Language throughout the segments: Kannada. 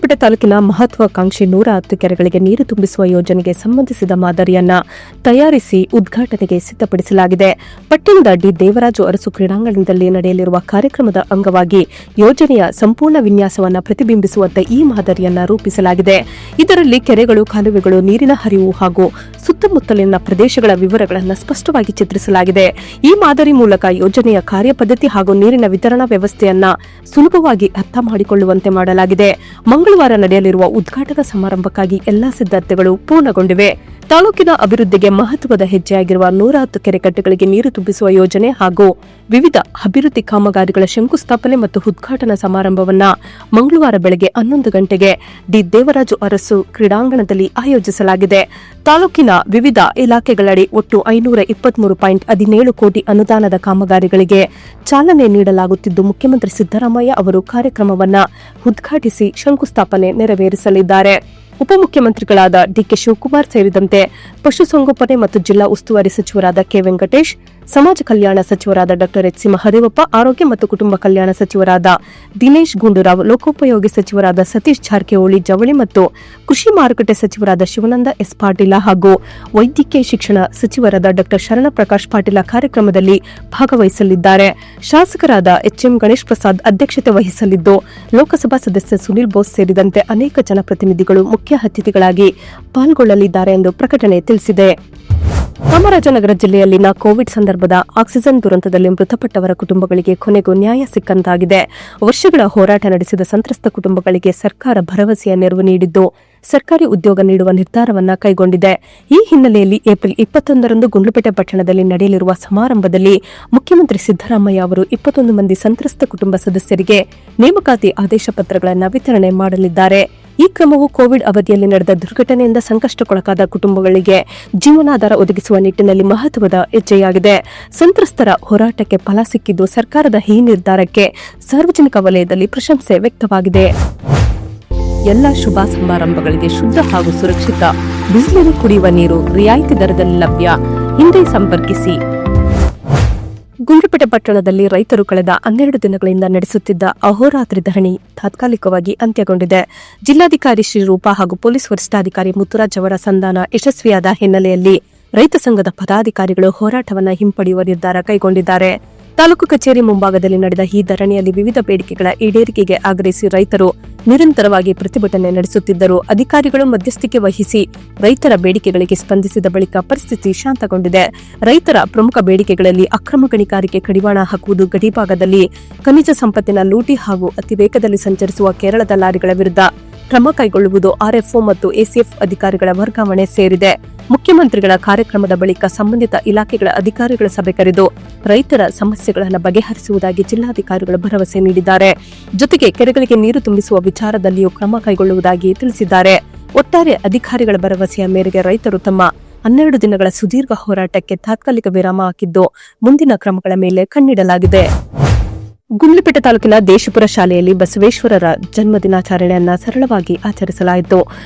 ಗುಂಡ್ಲುಪೇಟೆ ತಾಲೂಕಿನ ಮಹತ್ವಾಕಾಂಕ್ಷಿ 110 ಕೆರೆಗಳಿಗೆ ನೀರು ತುಂಬಿಸುವ ಯೋಜನೆಗೆ ಸಂಬಂಧಿಸಿದ ಮಾದರಿಯನ್ನ ತಯಾರಿಸಿ ಉದ್ಘಾಟನೆಗೆ ಸಿದ್ಧಪಡಿಸಲಾಗಿದೆ. ಪಟ್ಟಣದ ಡಿ ದೇವರಾಜು ಅರಸು ಕ್ರೀಡಾಂಗಣದಲ್ಲಿ ನಡೆಯಲಿರುವ ಕಾರ್ಯಕ್ರಮದ ಅಂಗವಾಗಿ ಯೋಜನೆಯ ಸಂಪೂರ್ಣ ವಿನ್ಯಾಸವನ್ನು ಪ್ರತಿಬಿಂಬಿಸುವಂತೆ ಈ ಮಾದರಿಯನ್ನ ರೂಪಿಸಲಾಗಿದೆ. ಇದರಲ್ಲಿ ಕೆರೆಗಳು, ಕಾಲುವೆಗಳು, ನೀರಿನ ಹರಿವು ಹಾಗೂ ಸುತ್ತಮುತ್ತಲಿನ ಪ್ರದೇಶಗಳ ವಿವರಗಳನ್ನು ಸ್ಪಷ್ಟವಾಗಿ ಚಿತ್ರಿಸಲಾಗಿದೆ. ಈ ಮಾದರಿ ಮೂಲಕ ಯೋಜನೆಯ ಕಾರ್ಯಪದ್ಧತಿ ಹಾಗೂ ನೀರಿನ ವಿತರಣಾ ವ್ಯವಸ್ಥೆಯನ್ನ ಸುಲಭವಾಗಿ ಅರ್ಥ ಮಾಡಿಕೊಳ್ಳುವಂತೆ ಮಾಡಲಾಗಿದೆ. ಮಂಗಳವಾರ ನಡೆಯಲಿರುವ ಉದ್ಘಾಟನಾ ಸಮಾರಂಭಕ್ಕಾಗಿ ಎಲ್ಲಾ ಸಿದ್ಧತೆಗಳು ಪೂರ್ಣಗೊಂಡಿವೆ. ತಾಲೂಕಿನ ಅಭಿವೃದ್ಧಿಗೆ ಮಹತ್ವದ ಹೆಜ್ಜೆಯಾಗಿರುವ 110 ಕೆರೆಕಟ್ಟೆಗಳಿಗೆ ನೀರು ತುಂಬಿಸುವ ಯೋಜನೆ ಹಾಗೂ ವಿವಿಧ ಅಭಿವೃದ್ಧಿ ಕಾಮಗಾರಿಗಳ ಶಂಕುಸ್ಥಾಪನೆ ಮತ್ತು ಉದ್ಘಾಟನಾ ಸಮಾರಂಭವನ್ನು ಮಂಗಳವಾರ ಬೆಳಗ್ಗೆ 11 ಗಂಟೆಗೆ ಡಿ ದೇವರಾಜು ಅರಸು ಕ್ರೀಡಾಂಗಣದಲ್ಲಿ ಆಯೋಜಿಸಲಾಗಿದೆ. ತಾಲೂಕಿನ ವಿವಿಧ ಇಲಾಖೆಗಳಡಿ ಒಟ್ಟು 523.17 ಕೋಟಿ ಅನುದಾನದ ಕಾಮಗಾರಿಗಳಿಗೆ ಚಾಲನೆ ನೀಡಲಾಗುತ್ತಿದ್ದು, ಮುಖ್ಯಮಂತ್ರಿ ಸಿದ್ದರಾಮಯ್ಯ ಅವರು ಕಾರ್ಯಕ್ರಮವನ್ನು ಉದ್ಘಾಟಿಸಿ ಶಂಕುಸ್ಥಾಪನೆ ನೆರವೇರಿಸಲಿದ್ದಾರೆ. ಉಪಮುಖ್ಯಮಂತ್ರಿಗಳಾದ ಡಿಕೆ ಶಿವಕುಮಾರ್ ಸೇರಿದಂತೆ ಪಶುಸಂಗೋಪನೆ ಮತ್ತು ಜಿಲ್ಲಾ ಉಸ್ತುವಾರಿ ಸಚಿವರಾದ ಕೆ ವೆಂಕಟೇಶ್, ಸಮಾಜ ಕಲ್ಯಾಣ ಸಚಿವರಾದ ಡಾ ಎಚ್ ಸಿ ಮಹದೇವಪ್ಪ, ಆರೋಗ್ಯ ಮತ್ತು ಕುಟುಂಬ ಕಲ್ಯಾಣ ಸಚಿವರಾದ ದಿನೇಶ್ ಗುಂಡೂರಾವ್, ಲೋಕೋಪಯೋಗಿ ಸಚಿವರಾದ ಸತೀಶ್ ಜಾರಕಿಹೊಳಿ, ಜವಳಿ ಮತ್ತು ಕೃಷಿ ಮಾರುಕಟ್ಟೆ ಸಚಿವರಾದ ಶಿವಾನಂದ ಎಸ್ ಪಾಟೀಲ ಹಾಗೂ ವೈದ್ಯಕೀಯ ಶಿಕ್ಷಣ ಸಚಿವರಾದ ಡಾ ಶರಣಪ್ರಕಾಶ್ ಪಾಟೀಲ ಕಾರ್ಯಕ್ರಮದಲ್ಲಿ ಭಾಗವಹಿಸಲಿದ್ದಾರೆ. ಶಾಸಕರಾದ ಎಚ್ಎಂ ಗಣೇಶ್ ಪ್ರಸಾದ್ ಅಧ್ಯಕ್ಷತೆ ವಹಿಸಲಿದ್ದು, ಲೋಕಸಭಾ ಸದಸ್ಯ ಸುನೀಲ್ ಬೋಸ್ ಸೇರಿದಂತೆ ಅನೇಕ ಜನಪ್ರತಿನಿಧಿಗಳು ಮುಖ್ಯ ಅತಿಥಿಗಳಾಗಿ ಪಾಲ್ಗೊಳ್ಳಲಿದ್ದಾರೆ ಎಂದು ಪ್ರಕಟಣೆ ತಿಳಿಸಿದೆ. ಚಾಮರಾಜನಗರ ಜಿಲ್ಲೆಯಲ್ಲಿನ ಕೋವಿಡ್ ಸಂದರ್ಭದ ಆಕ್ಸಿಜನ್ ದುರಂತದಲ್ಲಿ ಮೃತಪಟ್ಟವರ ಕುಟುಂಬಗಳಿಗೆ ಕೊನೆಗೂ ನ್ಯಾಯ ಸಿಕ್ಕಂತಾಗಿದೆ. ವರ್ಷಗಳ ಹೋರಾಟ ನಡೆಸಿದ ಸಂತ್ರಸ್ತ ಕುಟುಂಬಗಳಿಗೆ ಸರ್ಕಾರ ಭರವಸೆಯ ನೆರವು ನೀಡಿದ್ದು, ಸರ್ಕಾರಿ ಉದ್ಯೋಗ ನೀಡುವ ನಿರ್ಧಾರವನ್ನು ಕೈಗೊಂಡಿದೆ. ಈ ಹಿನ್ನೆಲೆಯಲ್ಲಿ ಏಪ್ರಿಲ್ 21ರಂದು ಗುಂಡ್ಲುಪೇಟೆ ಪಟ್ಟಣದಲ್ಲಿ ನಡೆಯಲಿರುವ ಸಮಾರಂಭದಲ್ಲಿ ಮುಖ್ಯಮಂತ್ರಿ ಸಿದ್ದರಾಮಯ್ಯ ಅವರು 21 ಮಂದಿ ಸಂತ್ರಸ್ತ ಕುಟುಂಬ ಸದಸ್ಯರಿಗೆ ನೇಮಕಾತಿ ಆದೇಶ ಪತ್ರಗಳನ್ನು ವಿತರಣೆ ಮಾಡಲಿದ್ದಾರೆ. ಈ ಕ್ರಮವು ಕೋವಿಡ್ ಅವಧಿಯಲ್ಲಿ ನಡೆದ ದುರ್ಘಟನೆಯಿಂದ ಸಂಕಷ್ಟಕ್ಕೊಳಗಾದ ಕುಟುಂಬಗಳಿಗೆ ಜೀವನಾಧಾರ ಒದಗಿಸುವ ನಿಟ್ಟಿನಲ್ಲಿ ಮಹತ್ವದ ಹೆಜ್ಜೆಯಾಗಿದೆ. ಸಂತ್ರಸ್ತರ ಹೋರಾಟಕ್ಕೆ ಫಲ ಸಿಕ್ಕಿದ್ದು, ಸರ್ಕಾರದ ಈ ನಿರ್ಧಾರಕ್ಕೆ ಸಾರ್ವಜನಿಕ ವಲಯದಲ್ಲಿ ಪ್ರಶಂಸೆ ವ್ಯಕ್ತವಾಗಿದೆ. ಎಲ್ಲ ಶುಭ ಸಮಾರಂಭಗಳಿಗೆ ಶುದ್ಧ ಹಾಗೂ ಸುರಕ್ಷಿತ ಬಿಸಿನೀರು ಕುಡಿಯುವ ನೀರು ರಿಯಾಯಿತಿ ದರದಲ್ಲಿ ಲಭ್ಯ. ಹಿಂದೆ ಸಂಪರ್ಕಿಸಿ. ಗುಂಡ್ಲುಪೇಟೆ ಪಟ್ಟಣದಲ್ಲಿ ರೈತರು ಕಳೆದ 12 ದಿನಗಳಿಂದ ನಡೆಸುತ್ತಿದ್ದ ಅಹೋರಾತ್ರಿ ಧರಣಿ ತಾತ್ಕಾಲಿಕವಾಗಿ ಅಂತ್ಯಗೊಂಡಿದೆ. ಜಿಲ್ಲಾಧಿಕಾರಿ ಶ್ರೀರೂಪ ಹಾಗೂ ಪೊಲೀಸ್ ವರಿಷ್ಠಾಧಿಕಾರಿ ಮುತ್ತುರಾಜ್ ಅವರ ಸಂಧಾನ ಯಶಸ್ವಿಯಾದ ಹಿನ್ನೆಲೆಯಲ್ಲಿ ರೈತ ಸಂಘದ ಪದಾಧಿಕಾರಿಗಳು ಹೋರಾಟವನ್ನು ಹಿಂಪಡೆಯುವ ನಿರ್ಧಾರ ಕೈಗೊಂಡಿದ್ದಾರೆ. ತಾಲೂಕು ಕಚೇರಿ ಮುಂಭಾಗದಲ್ಲಿ ನಡೆದ ಈ ಧರಣಿಯಲ್ಲಿ ವಿವಿಧ ಬೇಡಿಕೆಗಳ ಈಡೇರಿಕೆಗೆ ಆಗ್ರಹಿಸಿ ರೈತರು ನಿರಂತರವಾಗಿ ಪ್ರತಿಭಟನೆ ನಡೆಸುತ್ತಿದ್ದರು. ಅಧಿಕಾರಿಗಳು ಮಧ್ಯಸ್ಥಿಕೆ ವಹಿಸಿ ರೈತರ ಬೇಡಿಕೆಗಳಿಗೆ ಸ್ಪಂದಿಸಿದ ಬಳಿಕ ಪರಿಸ್ಥಿತಿ ಶಾಂತಗೊಂಡಿದೆ. ರೈತರ ಪ್ರಮುಖ ಬೇಡಿಕೆಗಳಲ್ಲಿ ಅಕ್ರಮ ಗಣಿಗಾರಿಕೆ ಕಡಿವಾಣ ಹಾಕುವುದು, ಗಡಿಭಾಗದಲ್ಲಿ ಖನಿಜ ಸಂಪತ್ತಿನ ಲೂಟಿ ಹಾಗೂ ಅತಿ ವೇಗದಲ್ಲಿ ಸಂಚರಿಸುವ ಕೇರಳದ ಲಾರಿಗಳ ವಿರುದ್ಧ ಕ್ರಮ ಕೈಗೊಳ್ಳುವುದು, ಆರ್ಎಫ್ಒ ಮತ್ತು ಎಸಿಎಫ್ ಅಧಿಕಾರಿಗಳ ವರ್ಗಾವಣೆ ಸೇರಿದೆ. ಮುಖ್ಯಮಂತ್ರಿಗಳ ಕಾರ್ಯಕ್ರಮದ ಬಳಿಕ ಸಂಬಂಧಿತ ಇಲಾಖೆಗಳ ಅಧಿಕಾರಿಗಳ ಸಭೆ ಕರೆದು ರೈತರ ಸಮಸ್ಯೆಗಳನ್ನು ಬಗೆಹರಿಸುವುದಾಗಿ ಜಿಲ್ಲಾಧಿಕಾರಿಗಳು ಭರವಸೆ ನೀಡಿದ್ದಾರೆ. ಜೊತೆಗೆ ಕೆರೆಗಳಿಗೆ ನೀರು ತುಂಬಿಸುವ ವಿಚಾರದಲ್ಲಿಯೂ ಕ್ರಮ ಕೈಗೊಳ್ಳುವುದಾಗಿ ತಿಳಿಸಿದ್ದಾರೆ. ಒಟ್ಟಾರೆ ಅಧಿಕಾರಿಗಳ ಭರವಸೆಯ ಮೇರೆಗೆ ರೈತರು ತಮ್ಮ 12 ದಿನಗಳ ಸುದೀರ್ಘ ಹೋರಾಟಕ್ಕೆ ತಾತ್ಕಾಲಿಕ ವಿರಾಮ ಹಾಕಿದ್ದು, ಮುಂದಿನ ಕ್ರಮಗಳ ಮೇಲೆ ಕಣ್ಣಿಡಲಾಗಿದೆ. ಗುಂಡ್ಲುಪೇಟೆ ತಾಲೂಕಿನ ದೇಶಪುರ ಶಾಲೆಯಲ್ಲಿ ಬಸವೇಶ್ವರರ ಜನ್ಮ ದಿನಾಚರಣೆಯನ್ನು ಸರಳವಾಗಿ ಆಚರಿಸಲಾಯಿತು.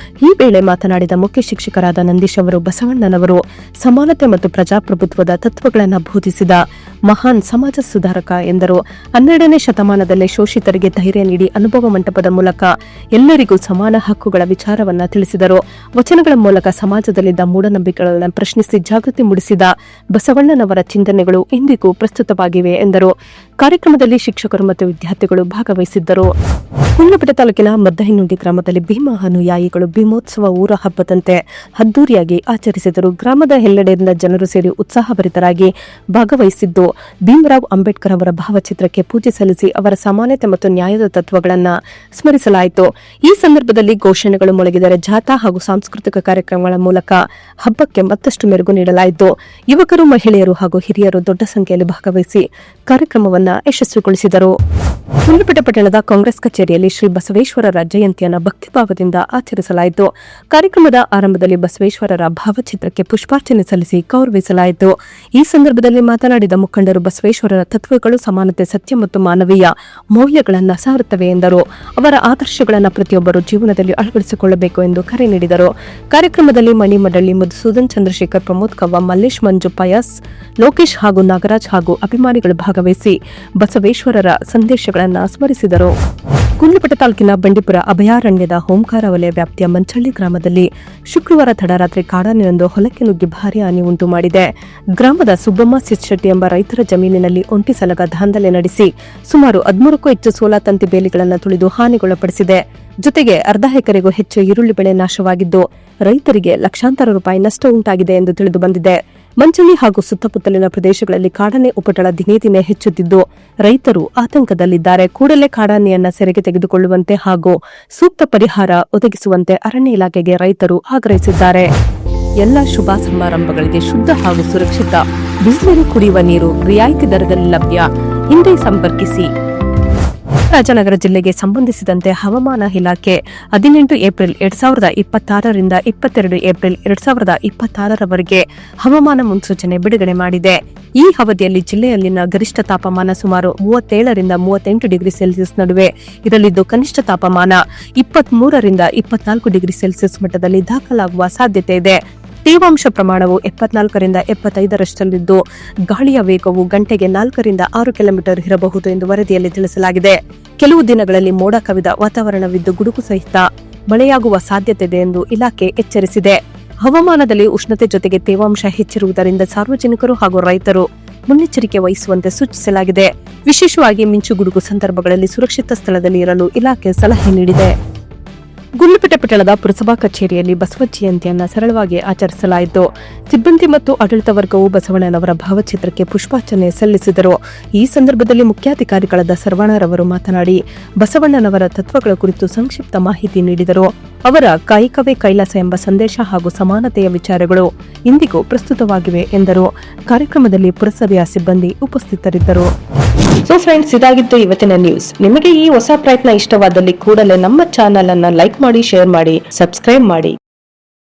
ಈ ವೇಳೆ ಮಾತನಾಡಿದ ಮುಖ್ಯ ಶಿಕ್ಷಕರಾದ ನಂದೀಶ್ ಅವರು, ಬಸವಣ್ಣನವರು ಸಮಾನತೆ ಮತ್ತು ಪ್ರಜಾಪ್ರಭುತ್ವದ ತತ್ವಗಳನ್ನು ಬೋಧಿಸಿದ ಮಹಾನ್ ಸಮಾಜ ಸುಧಾರಕ ಎಂದರು. 12ನೇ ಶತಮಾನದಲ್ಲೇ ಶೋಷಿತರಿಗೆ ಧೈರ್ಯ ನೀಡಿ ಅನುಭವ ಮಂಟಪದ ಮೂಲಕ ಎಲ್ಲರಿಗೂ ಸಮಾನ ಹಕ್ಕುಗಳ ವಿಚಾರವನ್ನು ತಿಳಿಸಿದರು. ವಚನಗಳ ಮೂಲಕ ಸಮಾಜದಲ್ಲಿದ್ದ ಮೂಢನಂಬಿಕೆಗಳನ್ನು ಪ್ರಶ್ನಿಸಿ ಜಾಗೃತಿ ಮೂಡಿಸಿದ ಬಸವಣ್ಣನವರ ಚಿಂತನೆಗಳು ಇಂದಿಗೂ ಪ್ರಸ್ತುತವಾಗಿವೆ ಎಂದರು. ಕಾರ್ಯಕ್ರಮದಲ್ಲಿ ಶಿಕ್ಷಕರು ಮತ್ತು ವಿದ್ಯಾರ್ಥಿಗಳು ಭಾಗವಹಿಸಿದ್ದರು. ಗುಂಡ್ಲುಪೇಟೆ ತಾಲೂಕಿನ ಮದ್ದಹಿನುಂಡಿ ಗ್ರಾಮದಲ್ಲಿ ಭೀಮ ಅನುಯಾಯಿಗಳು ಭೀಮೋತ್ಸವ ಊರ ಹಬ್ಬದಂತೆ ಅದ್ದೂರಿಯಾಗಿ ಆಚರಿಸಿದರು. ಗ್ರಾಮದ ಎಲ್ಲೆಡೆಯಿಂದ ಜನರು ಸೇರಿ ಉತ್ಸಾಹಭರಿತರಾಗಿ ಭಾಗವಹಿಸಿದ್ದು, ಭೀಮರಾವ್ ಅಂಬೇಡ್ಕರ್ ಅವರ ಭಾವಚಿತ್ರಕ್ಕೆ ಪೂಜೆ ಸಲ್ಲಿಸಿ ಅವರ ಸಮಾನತೆ ಮತ್ತು ನ್ಯಾಯದ ತತ್ವಗಳನ್ನು ಸ್ಮರಿಸಲಾಯಿತು. ಈ ಸಂದರ್ಭದಲ್ಲಿ ಘೋಷಣೆಗಳು ಮೊಳಗಿದರೆ ಜಾಥಾ ಹಾಗೂ ಸಾಂಸ್ಕೃತಿಕ ಕಾರ್ಯಕ್ರಮಗಳ ಮೂಲಕ ಹಬ್ಬಕ್ಕೆ ಮತ್ತಷ್ಟು ಮೆರುಗು ನೀಡಲಾಯಿತು. ಯುವಕರು, ಮಹಿಳೆಯರು ಹಾಗೂ ಹಿರಿಯರು ದೊಡ್ಡ ಸಂಖ್ಯೆಯಲ್ಲಿ ಭಾಗವಹಿಸಿ ಕಾರ್ಯಕ್ರಮವನ್ನು ಯಶಸ್ವಿಗೊಳಿಸಿದರು. ಗುಂಡ್ಲುಪೇಟೆ ಪಟ್ಟಣದ ಕಾಂಗ್ರೆಸ್ ಕಚೇರಿಯಲ್ಲಿ ಶ್ರೀ ಬಸವೇಶ್ವರರ ಜಯಂತಿಯನ್ನು ಭಕ್ತಿಭಾವದಿಂದ ಆಚರಿಸಲಾಯಿತು. ಕಾರ್ಯಕ್ರಮದ ಆರಂಭದಲ್ಲಿ ಬಸವೇಶ್ವರರ ಭಾವಚಿತ್ರಕ್ಕೆ ಪುಷ್ಪಾರ್ಚನೆ ಸಲ್ಲಿಸಿ ಗೌರವಿಸಲಾಯಿತು. ಈ ಸಂದರ್ಭದಲ್ಲಿ ಮಾತನಾಡಿದ ಮುಖಂಡರು, ಬಸವೇಶ್ವರರ ತತ್ವಗಳು ಸಮಾನತೆ, ಸತ್ಯ ಮತ್ತು ಮಾನವೀಯ ಮೌಲ್ಯಗಳನ್ನು ಸಾರುತ್ತವೆ ಎಂದರು. ಅವರ ಆದರ್ಶಗಳನ್ನು ಪ್ರತಿಯೊಬ್ಬರು ಜೀವನದಲ್ಲಿ ಅಳವಡಿಸಿಕೊಳ್ಳಬೇಕು ಎಂದು ಕರೆ ನೀಡಿದರು. ಕಾರ್ಯಕ್ರಮದಲ್ಲಿ ಮಣಿ ಮಡಳ್ಳಿ, ಮಧುಸೂದನ್, ಚಂದ್ರಶೇಖರ್, ಪ್ರಮೋದ್ ಕವ್ವ, ಮಲ್ಲೇಶ್, ಮಂಜು, ಪಯಾಸ್, ಲೋಕೇಶ್ ಹಾಗೂ ನಾಗರಾಜ್ ಹಾಗೂ ಅಭಿಮಾನಿಗಳು ಭಾಗವಹಿಸಿ ಬಸವೇಶ್ವರರ ಸಂದೇಶಗಳನ್ನು ಸ್ಮರಿಸಿದರು. ಗುಂಡ್ಲುಪೇಟೆ ತಾಲೂಕಿನ ಬಂಡೀಪುರ ಅಭಯಾರಣ್ಯದ ಓಂಕಾರ ವಲಯ ವ್ಯಾಪ್ತಿಯ ಮಂಚಳ್ಳಿ ಗ್ರಾಮದಲ್ಲಿ ಶುಕ್ರವಾರ ತಡರಾತ್ರಿ ಕಾಡಾನೆಯೊಂದು ಹೊಲಕ್ಕೆ ನುಗ್ಗಿ ಭಾರೀ ಹಾನಿ ಉಂಟು ಮಾಡಿದೆ. ಗ್ರಾಮದ ಸುಬ್ಬಮ್ಮ ಸಿಚ್ಚಟ್ಟಿ ಎಂಬ ರೈತರ ಜಮೀನಿನಲ್ಲಿ ಒಂಟಿ ಸಲಗ ದಾಂಧಲೆ ನಡೆಸಿ ಸುಮಾರು 13ಕ್ಕೂ ಹೆಚ್ಚು ಸೋಲಾ ತಂತಿ ಬೇಲಿಗಳನ್ನು ತುಳಿದು ಹಾನಿಗೊಳಪಡಿಸಿದೆ. ಜೊತೆಗೆ ಅರ್ಧ ಎಕರೆಗೂ ಹೆಚ್ಚು ಈರುಳ್ಳಿ ಬೆಳೆ ನಾಶವಾಗಿದ್ದು ರೈತರಿಗೆ ಲಕ್ಷಾಂತರ ರೂಪಾಯಿ ನಷ್ಟ ಉಂಟಾಗಿದೆ ಎಂದು ತಿಳಿದು ಬಂದಿದೆ. ಮಂಚಳ್ಳಿ ಹಾಗೂ ಸುತ್ತಮುತ್ತಲಿನ ಪ್ರದೇಶಗಳಲ್ಲಿ ಕಾಡಾನೆ ಉಪಟಳ ದಿನೇ ದಿನೇ ಹೆಚ್ಚುತ್ತಿದ್ದು ರೈತರು ಆತಂಕದಲ್ಲಿದ್ದಾರೆ. ಕೂಡಲೇ ಕಾಡಾನೆಯನ್ನ ಸೆರೆಗೆ ತೆಗೆದುಕೊಳ್ಳುವಂತೆ ಹಾಗೂ ಸೂಕ್ತ ಪರಿಹಾರ ಒದಗಿಸುವಂತೆ ಅರಣ್ಯ ಇಲಾಖೆಗೆ ರೈತರು ಆಗ್ರಹಿಸಿದ್ದಾರೆ. ಎಲ್ಲ ಶುಭ ಸಮಾರಂಭಗಳಿಗೆ ಶುದ್ಧ ಹಾಗೂ ಸುರಕ್ಷಿತ ಬಿಸಿನೀರು ಕುಡಿಯುವ ನೀರು ರಿಯಾಯಿತಿ ದರದಲ್ಲಿ ಲಭ್ಯ. ಹಿಂದೆ ಸಂಪರ್ಕಿಸಿ. ರಾಜನಗರ ಜಿಲ್ಲೆಗೆ ಸಂಬಂಧಿಸಿದಂತೆ ಹವಾಮಾನ ಇಲಾಖೆ 18 ಏಪ್ರಿಲ್ 2026 ರಿಂದ 22 ಏಪ್ರಿಲ್ 2026ರವರೆಗೆ ಹವಾಮಾನ ಮುನ್ಸೂಚನೆ ಬಿಡುಗಡೆ ಮಾಡಿದೆ. ಈ ಅವಧಿಯಲ್ಲಿ ಜಿಲ್ಲೆಯಲ್ಲಿನ ಗರಿಷ್ಠ ತಾಪಮಾನ ಸುಮಾರು 37 ರಿಂದ 38 ಡಿಗ್ರಿ ಸೆಲ್ಸಿಯಸ್ ನಡುವೆ ಇರಲಿದ್ದು ಕನಿಷ್ಠ ತಾಪಮಾನ 23 ರಿಂದ 24 ಡಿಗ್ರಿ ಸೆಲ್ಸಿಯಸ್ ಮಟ್ಟದಲ್ಲಿ ದಾಖಲಾಗುವ ಸಾಧ್ಯತೆ ಇದೆ. ತೇವಾಂಶ ಪ್ರಮಾಣವು 74 ರಿಂದ 75ರಷ್ಟಲ್ಲಿದ್ದು ಗಾಳಿಯ ವೇಗವು ಗಂಟೆಗೆ 4 ರಿಂದ 6 ಕಿಲೋಮೀಟರ್ ಇರಬಹುದು ಎಂದು ವರದಿಯಲ್ಲಿ ತಿಳಿಸಲಾಗಿದೆ. ಕೆಲವು ದಿನಗಳಲ್ಲಿ ಮೋಡ ಕವಿದ ವಾತಾವರಣವಿದ್ದು ಗುಡುಗು ಸಹಿತ ಮಳೆಯಾಗುವ ಸಾಧ್ಯತೆ ಇದೆ ಎಂದು ಇಲಾಖೆ ಎಚ್ಚರಿಸಿದೆ. ಹವಾಮಾನದಲ್ಲಿ ಉಷ್ಣತೆ ಜೊತೆಗೆ ತೇವಾಂಶ ಹೆಚ್ಚಿರುವುದರಿಂದ ಸಾರ್ವಜನಿಕರು ಹಾಗೂ ರೈತರು ಮುನ್ನೆಚ್ಚರಿಕೆ ವಹಿಸುವಂತೆ ಸೂಚಿಸಲಾಗಿದೆ. ವಿಶೇಷವಾಗಿ ಮಿಂಚು ಗುಡುಗು ಸಂದರ್ಭಗಳಲ್ಲಿ ಸುರಕ್ಷಿತ ಸ್ಥಳದಲ್ಲಿ ಇರಲು ಇಲಾಖೆ ಸಲಹೆ ನೀಡಿದೆ. ಗುಂಡ್ಲುಪೇಟೆ ಪಟ್ಟಣದ ಪುರಸಭಾ ಕಚೇರಿಯಲ್ಲಿ ಬಸವ ಜಯಂತಿಯನ್ನು ಸರಳವಾಗಿ ಆಚರಿಸಲಾಯಿತು. ಸಿಬ್ಬಂದಿ ಮತ್ತು ಆಡಳಿತ ವರ್ಗವು ಬಸವಣ್ಣನವರ ಭಾವಚಿತ್ರಕ್ಕೆ ಪುಷ್ಪಾರ್ಚನೆ ಸಲ್ಲಿಸಿದರು. ಈ ಸಂದರ್ಭದಲ್ಲಿ ಮುಖ್ಯಾಧಿಕಾರಿಗಳಾದ ಸರ್ವಣ್ಣರವರು ಮಾತನಾಡಿ ಬಸವಣ್ಣನವರ ತತ್ವಗಳ ಕುರಿತು ಸಂಕ್ಷಿಪ್ತ ಮಾಹಿತಿ ನೀಡಿದರು. ಅವರ ಕಾಯಕವೇ ಕೈಲಾಸ ಎಂಬ ಸಂದೇಶ ಹಾಗೂ ಸಮಾನತೆಯ ವಿಚಾರಗಳು ಇಂದಿಗೂ ಪ್ರಸ್ತುತವಾಗಿವೆ ಎಂದರು. ಕಾರ್ಯಕ್ರಮದಲ್ಲಿ ಪುರಸಭೆಯ ಸಿಬ್ಬಂದಿ ಉಪಸ್ಥಿತರಿದ್ದರು. ಸೊ ಫ್ರೆಂಡ್ಸ್, ಇದಾಗಿತ್ತು ಇವತ್ತಿನ ನ್ಯೂಸ್. ನಿಮಗೆ ಈ ಹೊಸ ಪ್ರಯತ್ನ ಇಷ್ಟವಾದಲ್ಲಿ ಕೂಡಲೇ ನಮ್ಮ ಚಾನೆಲ್ ಅನ್ನು ಲೈಕ್ ಮಾಡಿ, ಶೇರ್ ಮಾಡಿ, ಸಬ್ಸ್ಕ್ರೈಬ್ ಮಾಡಿ.